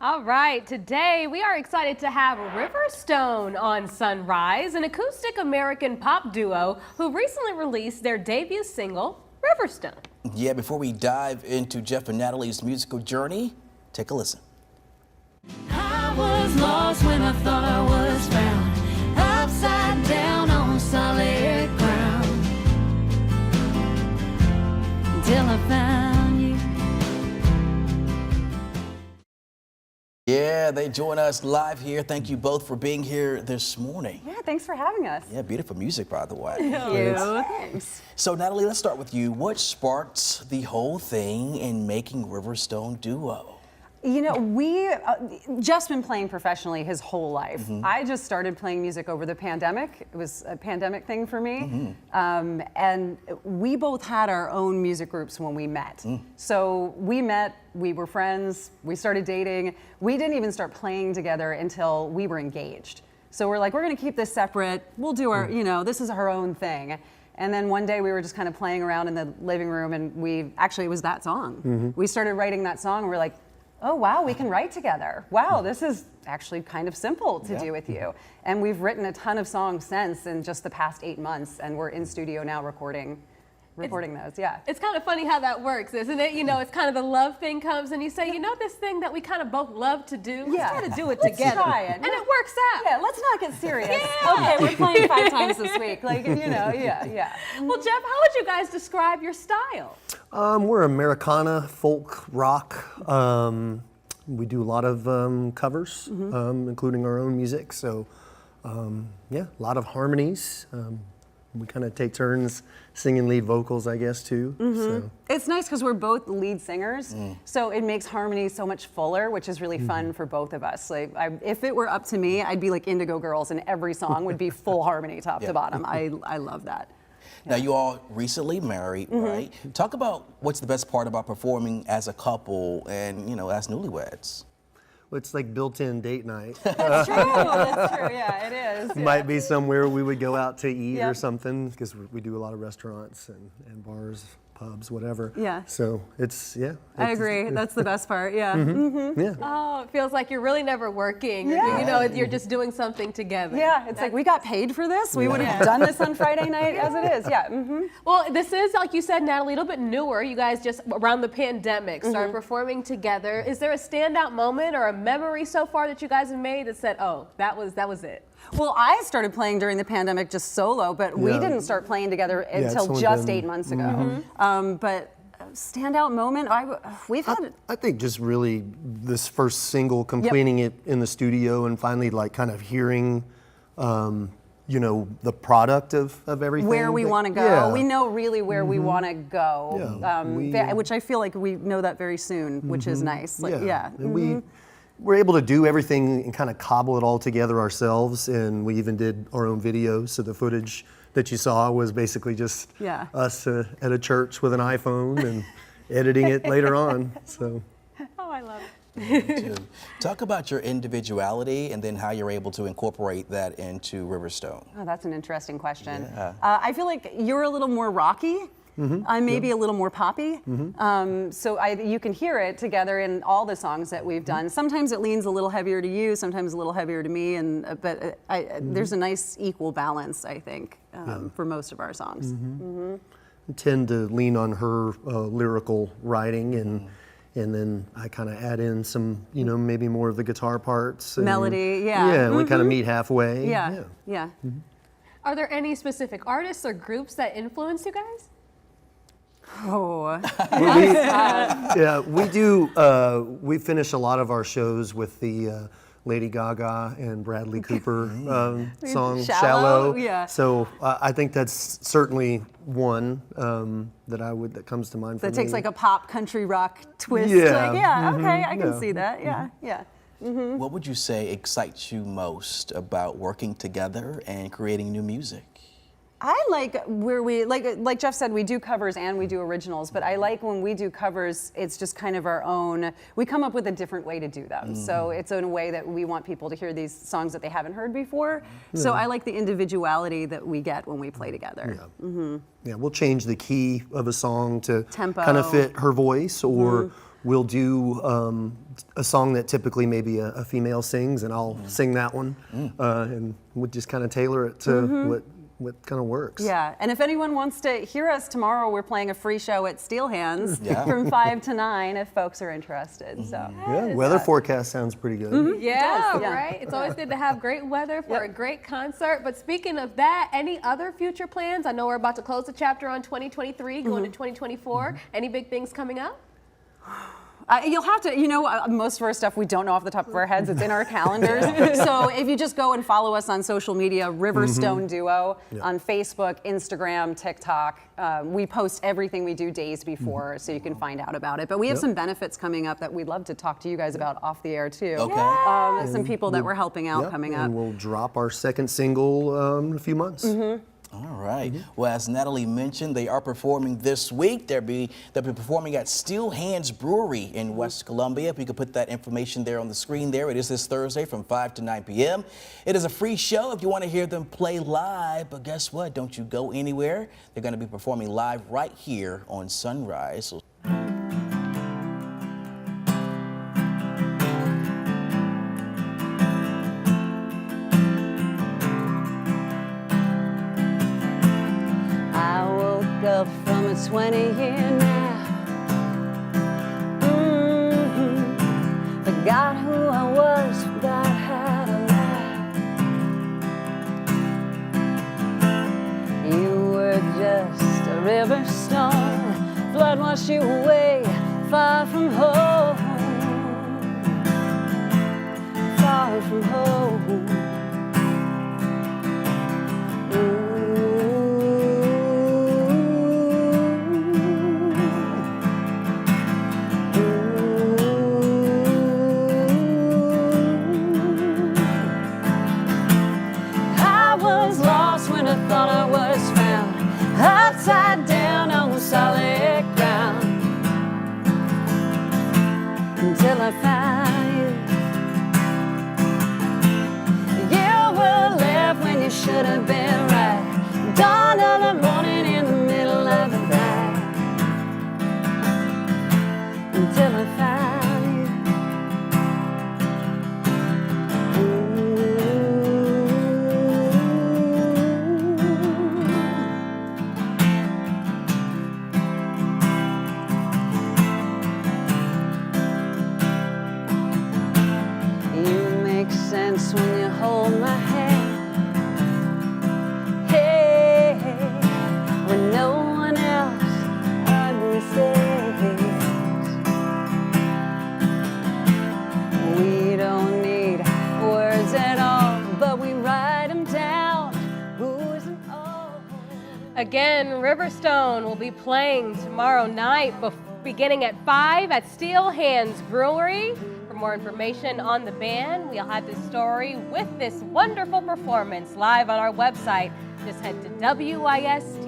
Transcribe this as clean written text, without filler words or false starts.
All right, today we are excited to have Riverstone on Sunrise, an acoustic American pop duo who recently released their debut single, Riverstone. Yeah, before we dive into Jeff and Natalie's musical journey, take a listen. I was lost when I thought I was found, upside down on solid ground, until I found you. Yeah, they join us live here. Thank you both for being here this morning. Yeah, thanks for having us. Yeah, beautiful music, by the way. Thank you. Thanks. So, Natalie, let's start with you. What sparked the whole thing in making Riverstone duo? You know, Jeff's been playing professionally his whole life. I just started playing music over the pandemic. It was a pandemic thing for me. And we both had our own music groups when we met. So we met, we were friends, we started dating. We didn't even start playing together until we were engaged. So we're like, we're gonna keep this separate. We'll do our, you know, this is our own thing. And then one day we were just kind of playing around in the living room and it was that song. We started writing that song and we're like, oh wow, we can write together. Wow, this is actually kind of simple to do with you. And we've written a ton of songs since in just the past 8 months, and we're in studio now recording those, yeah. It's kind of funny how that works, isn't it? You know, it's kind of the love thing comes and you say, you know, this thing that we kind of both love to do, let's try to do it together. Try it. And it works out. Yeah, let's not get serious. Okay, we're playing 5 times this week. Like, you know, yeah. Well, Jeff, how would you guys describe your style? We're Americana, folk, rock. We do a lot of covers, including our own music. So, yeah, a lot of harmonies. We kind of take turns singing lead vocals, I guess, too. So. It's nice because we're both lead singers, so it makes harmony so much fuller, which is really fun for both of us. Like, if it were up to me, I'd be like Indigo Girls, and every song would be full harmony, top to bottom. I love that. Now, you all recently married, right? Talk about what's the best part about performing as a couple and, you know, as newlyweds. Well, it's like built-in date night. That's true, yeah, it is. Might be somewhere we would go out to eat or something, because we do a lot of restaurants and bars, pubs, whatever. Yeah. So it's, I agree, that's the best part, yeah. Yeah. Oh, it feels like you're really never working. You know, you're just doing something together. Yeah, it's like we got paid for this. We would have done this on Friday night as it is, yeah. Well, this is, like you said, Natalie, a little bit newer. You guys just, around the pandemic, started performing together. Is there a standout moment or a memory so far that you guys have made that said, oh, that was it? Well, I started playing during the pandemic just solo, but we didn't start playing together until just 8 months ago. But standout moment, we've had. I think just really this first single, completing it in the studio and finally like kind of hearing, you know, the product of everything. Where we want to go. Yeah. We know really where we want to go, which I feel like we know that very soon, which is nice. Like, And we're able to do everything and kind of cobble it all together ourselves, and we even did our own videos, so the footage that you saw was basically just us at a church with an iPhone and editing it later on. So. Oh, I love it. Talk about your individuality and then how you're able to incorporate that into Riverstone. Oh, that's an interesting question. I feel like you're a little more rocky. I'm maybe a little more poppy. So you can hear it together in all the songs that we've done. Sometimes it leans a little heavier to you, sometimes a little heavier to me, but there's a nice equal balance, I think, for most of our songs. I tend to lean on her lyrical writing, and then I kind of add in some, you know, maybe more of the guitar parts. And, melody, Yeah, and we kind of meet halfway. Yeah. Are there any specific artists or groups that influence you guys? Oh, we do. We finish a lot of our shows with the Lady Gaga and Bradley Cooper song "Shallow." Yeah. So I think that's certainly one that comes to mind. That takes like a pop country rock twist. Yeah. Like, okay, I can see that. Yeah. What would you say excites you most about working together and creating new music? I like where we, like Jeff said, we do covers and we do originals, but I like when we do covers, it's just kind of our own, we come up with a different way to do them. So it's in a way that we want people to hear these songs that they haven't heard before. So I like the individuality that we get when we play together. Yeah, we'll change the key of a song to Tempo. kind of fit her voice, or we'll do a song that typically maybe a female sings, and I'll sing that one, and we'll just kind of tailor it to what kind of works. Yeah, and if anyone wants to hear us tomorrow, we're playing a free show at Steel Hands from 5 to 9 if folks are interested. So Yeah, weather forecast sounds pretty good. Yeah, yeah. right. It's always good to have great weather for a great concert. But speaking of that, any other future plans? I know we're about to close the chapter on 2023, going to 2024. Any big things coming up? You'll have to, most of our stuff we don't know off the top of our heads. It's in our calendars. So if you just go and follow us on social media, Riverstone Duo, on Facebook, Instagram, TikTok. We post everything we do days before, so you can find out about it. But we have some benefits coming up that we'd love to talk to you guys about off the air too. Okay. Some people that we're helping out coming up. And we'll drop our second single in a few months. All right. Well, as Natalie mentioned, they are performing this week. They'll be performing at Steel Hands Brewery in West Columbia. If you could put that information there on the screen there. It is this Thursday from 5 to 9 p.m. It is a free show if you want to hear them play live. But guess what? Don't you go anywhere. They're going to be performing live right here on Sunrise. So up from a 20-year nap. Forgot who I was, forgot how to laugh. You were just a Riverstone, flood washed you away, far from home, far from home. Thought I was found upside down on solid ground until I found you. You were left when you should have been right. Dawn of the morning in the middle of the night until I found you. Sense when you hold my hand, hey, when no one else understands. We don't need words at all, but we write them down. Who isn't all? Again, Riverstone will be playing tomorrow night, beginning at 5 at Steel Hands Brewery. For more information on the band, we'll have this story with this wonderful performance live on our website. Just head to WISTV.com.